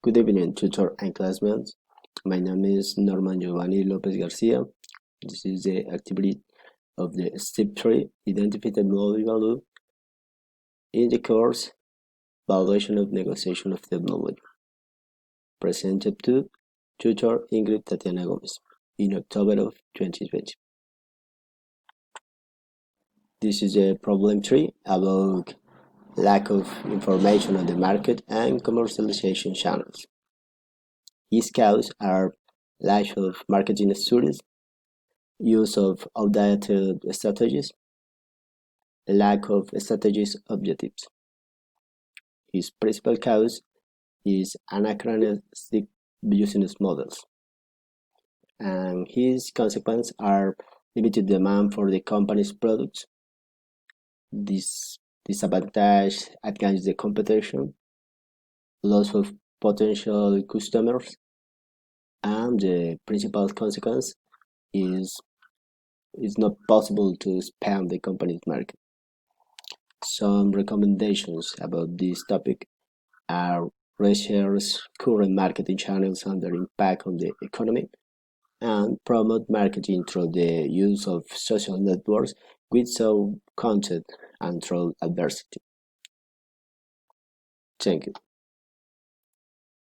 Good evening, tutor and classmates. My name is Norman Giovanni Lopez Garcia. This is the activity of the step 3 identified technology value in the course Valuation of Negotiation of Technology, presented to tutor Ingrid Tatiana Gomez in October of 2020. This is a problem 3 about lack of information on the market and commercialization channels. Its causes are lack of marketing studies, use of outdated strategies, lack of strategic objectives. His principal cause is anachronistic business models, and his consequences are limited demand for the company's products, disadvantage against the competition, loss of potential customers, and the principal consequence is it's not possible to expand the company's market. Some recommendations about this topic are research current marketing channels and their impact on the economy, and promote marketing through the use of social networks with some content and through adversity. Thank you.